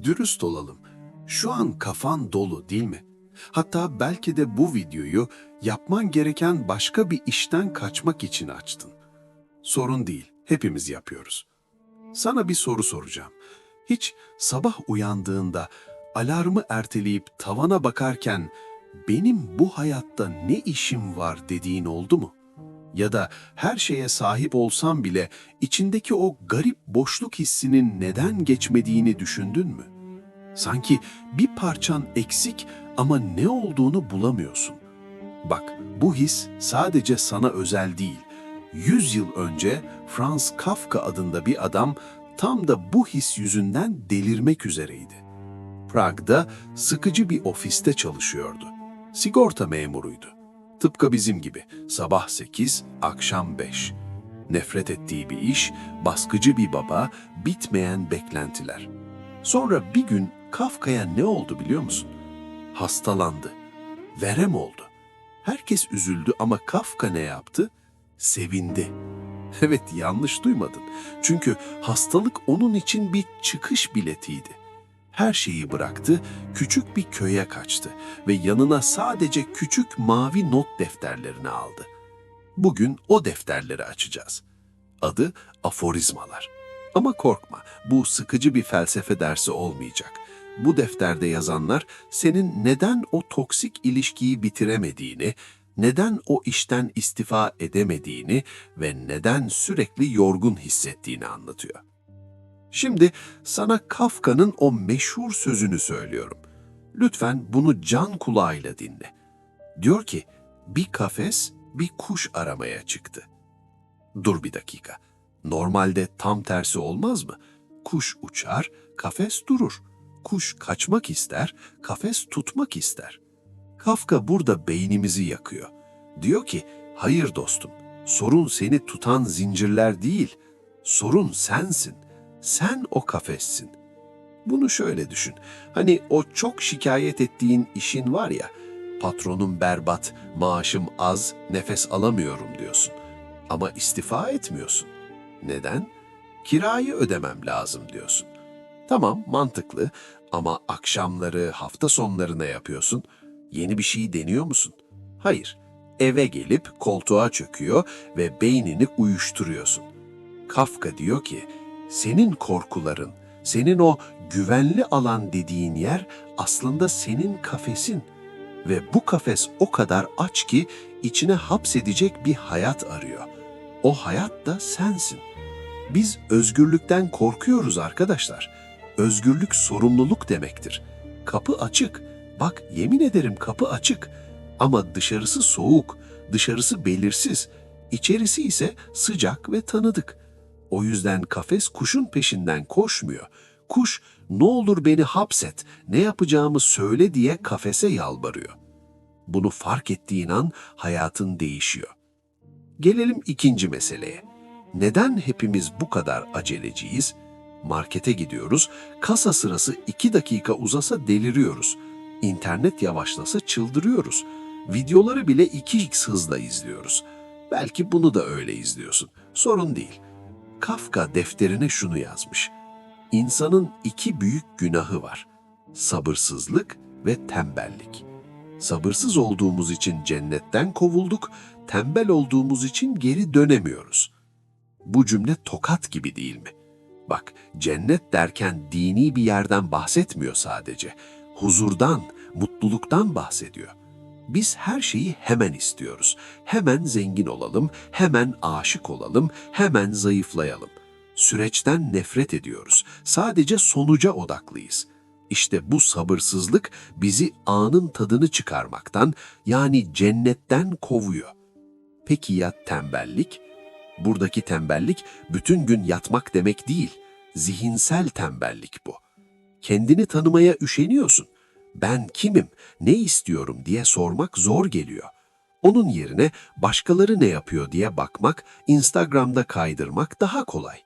Dürüst olalım. Şu an kafan dolu değil mi? Hatta belki de bu videoyu yapman gereken başka bir işten kaçmak için açtın. Sorun değil, hepimiz yapıyoruz. Sana bir soru soracağım. Hiç sabah uyandığında alarmı erteleyip tavana bakarken benim bu hayatta ne işim var dediğin oldu mu? Ya da her şeye sahip olsam bile içindeki o garip boşluk hissinin neden geçmediğini düşündün mü? Sanki bir parçan eksik ama ne olduğunu bulamıyorsun. Bak, bu his sadece sana özel değil. 100 yıl önce Franz Kafka adında bir adam tam da bu his yüzünden delirmek üzereydi. Prag'da sıkıcı bir ofiste çalışıyordu. Sigorta memuruydu. Tıpkı bizim gibi sabah 8, akşam 5. Nefret ettiği bir iş, baskıcı bir baba, bitmeyen beklentiler. Sonra bir gün Kafka'ya ne oldu biliyor musun? Hastalandı. Verem oldu. Herkes üzüldü ama Kafka ne yaptı? Sevindi. Evet, yanlış duymadın. Çünkü hastalık onun için bir çıkış biletiydi. Her şeyi bıraktı, küçük bir köye kaçtı ve yanına sadece küçük mavi not defterlerini aldı. Bugün o defterleri açacağız. Adı Aforizmalar. Ama korkma, bu sıkıcı bir felsefe dersi olmayacak. Bu defterde yazanlar senin neden o toksik ilişkiyi bitiremediğini, neden o işten istifa edemediğini ve neden sürekli yorgun hissettiğini anlatıyor. Şimdi sana Kafka'nın o meşhur sözünü söylüyorum. Lütfen bunu can kulağıyla dinle. Diyor ki, bir kafes bir kuş aramaya çıktı. Dur bir dakika. Normalde tam tersi olmaz mı? Kuş uçar, kafes durur. Kuş kaçmak ister, kafes tutmak ister. Kafka burada beynimizi yakıyor. Diyor ki, hayır dostum, sorun seni tutan zincirler değil, sorun sensin. Sen o kafessin. Bunu şöyle düşün. Hani o çok şikayet ettiğin işin var ya, patronum berbat, maaşım az, nefes alamıyorum diyorsun. Ama istifa etmiyorsun. Neden? Kirayı ödemem lazım diyorsun. Tamam, mantıklı ama akşamları, hafta sonlarına yapıyorsun. Yeni bir şey deniyor musun? Hayır. Eve gelip koltuğa çöküyor ve beynini uyuşturuyorsun. Kafka diyor ki, senin korkuların, senin o güvenli alan dediğin yer aslında senin kafesin. Ve bu kafes o kadar aç ki içine hapsedecek bir hayat arıyor. O hayat da sensin. Biz özgürlükten korkuyoruz arkadaşlar. Özgürlük sorumluluk demektir. Kapı açık. Bak, yemin ederim kapı açık. Ama dışarısı soğuk, dışarısı belirsiz. İçerisi ise sıcak ve tanıdık. O yüzden kafes kuşun peşinden koşmuyor. Kuş, ne olur beni hapset, ne yapacağımı söyle diye kafese yalvarıyor. Bunu fark ettiğin an hayatın değişiyor. Gelelim ikinci meseleye. Neden hepimiz bu kadar aceleciyiz? Markete gidiyoruz, kasa sırası 2 dakika uzasa deliriyoruz. İnternet yavaşlasa çıldırıyoruz. Videoları bile 2x hızla izliyoruz. Belki bunu da öyle izliyorsun. Sorun değil. Kafka defterine şunu yazmış. İnsanın 2 büyük günahı var. Sabırsızlık ve tembellik. Sabırsız olduğumuz için cennetten kovulduk, tembel olduğumuz için geri dönemiyoruz. Bu cümle tokat gibi değil mi? Bak, cennet derken dini bir yerden bahsetmiyor sadece. Huzurdan, mutluluktan bahsediyor. Biz her şeyi hemen istiyoruz. Hemen zengin olalım, hemen aşık olalım, hemen zayıflayalım. Süreçten nefret ediyoruz. Sadece sonuca odaklıyız. İşte bu sabırsızlık bizi anın tadını çıkarmaktan, yani cennetten kovuyor. Peki ya tembellik? Buradaki tembellik bütün gün yatmak demek değil. Zihinsel tembellik bu. Kendini tanımaya üşeniyorsun. Ben kimim, ne istiyorum diye sormak zor geliyor. Onun yerine başkaları ne yapıyor diye bakmak, Instagram'da kaydırmak daha kolay.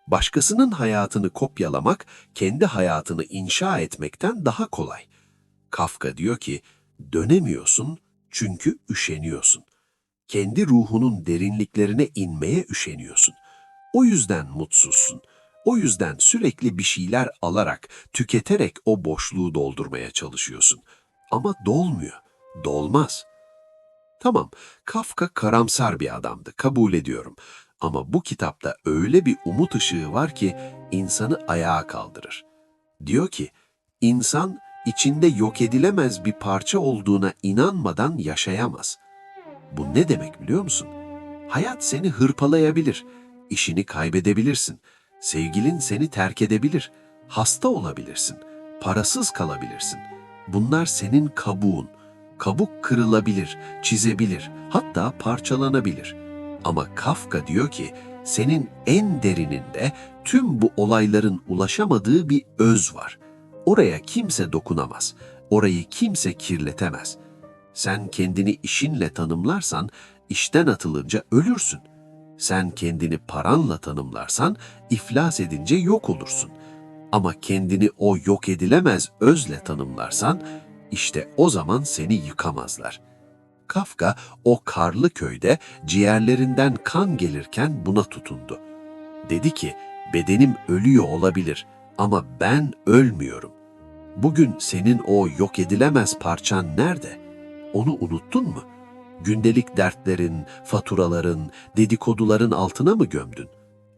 Başkasının hayatını kopyalamak, kendi hayatını inşa etmekten daha kolay. Kafka diyor ki, dönemiyorsun çünkü üşeniyorsun. Kendi ruhunun derinliklerine inmeye üşeniyorsun. O yüzden mutsuzsun. O yüzden sürekli bir şeyler alarak, tüketerek o boşluğu doldurmaya çalışıyorsun. Ama dolmuyor, dolmaz. Tamam, Kafka karamsar bir adamdı, kabul ediyorum. Ama bu kitapta öyle bir umut ışığı var ki insanı ayağa kaldırır. Diyor ki, insan içinde yok edilemez bir parça olduğuna inanmadan yaşayamaz. Bu ne demek biliyor musun? Hayat seni hırpalayabilir, işini kaybedebilirsin, sevgilin seni terk edebilir, hasta olabilirsin, parasız kalabilirsin. Bunlar senin kabuğun. Kabuk kırılabilir, çizebilir, hatta parçalanabilir. Ama Kafka diyor ki, senin en derininde tüm bu olayların ulaşamadığı bir öz var. Oraya kimse dokunamaz, orayı kimse kirletemez. Sen kendini işinle tanımlarsan, işten atılınca ölürsün. Sen kendini paranla tanımlarsan, iflas edince yok olursun. Ama kendini o yok edilemez özle tanımlarsan, işte o zaman seni yıkamazlar. Kafka o karlı köyde ciğerlerinden kan gelirken buna tutundu. Dedi ki, bedenim ölüyor olabilir ama ben ölmüyorum. Bugün senin o yok edilemez parçan nerede? Onu unuttun mu? Gündelik dertlerin, faturaların, dedikoduların altına mı gömdün?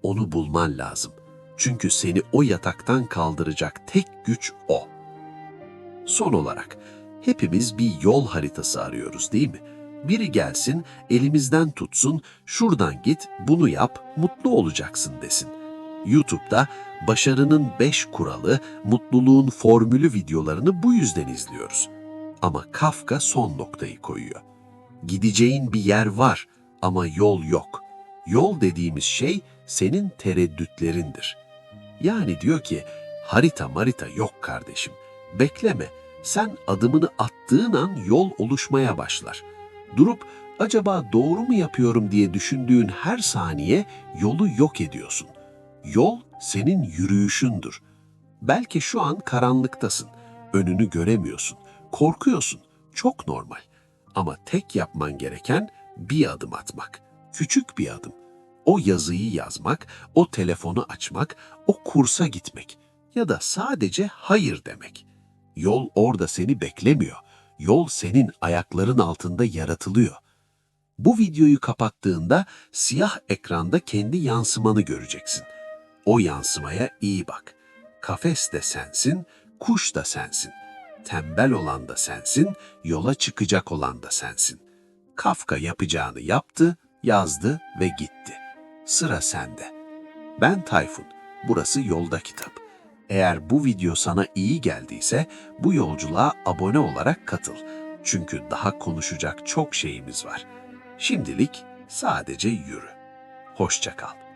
Onu bulman lazım. Çünkü seni o yataktan kaldıracak tek güç o. Son olarak, hepimiz bir yol haritası arıyoruz değil mi? Biri gelsin, elimizden tutsun, şuradan git, bunu yap, mutlu olacaksın desin. YouTube'da başarının 5 kuralı, mutluluğun formülü videolarını bu yüzden izliyoruz. Ama Kafka son noktayı koyuyor. Gideceğin bir yer var ama yol yok. Yol dediğimiz şey senin tereddütlerindir. Yani diyor ki, harita marita yok kardeşim. Bekleme, sen adımını attığın an yol oluşmaya başlar. Durup acaba doğru mu yapıyorum diye düşündüğün her saniye yolu yok ediyorsun. Yol senin yürüyüşündür. Belki şu an karanlıktasın, önünü göremiyorsun, korkuyorsun, çok normal. Ama tek yapman gereken bir adım atmak, küçük bir adım. O yazıyı yazmak, o telefonu açmak, o kursa gitmek ya da sadece hayır demek. Yol orada seni beklemiyor. Yol senin ayakların altında yaratılıyor. Bu videoyu kapattığında siyah ekranda kendi yansımanı göreceksin. O yansımaya iyi bak. Kafes de sensin, kuş da sensin. Tembel olan da sensin, yola çıkacak olan da sensin. Kafka yapacağını yaptı, yazdı ve gitti. Sıra sende. Ben Tayfun, burası Yolda Kitap. Eğer bu video sana iyi geldiyse bu yolculuğa abone olarak katıl. Çünkü daha konuşacak çok şeyimiz var. Şimdilik sadece yürü. Hoşça kal.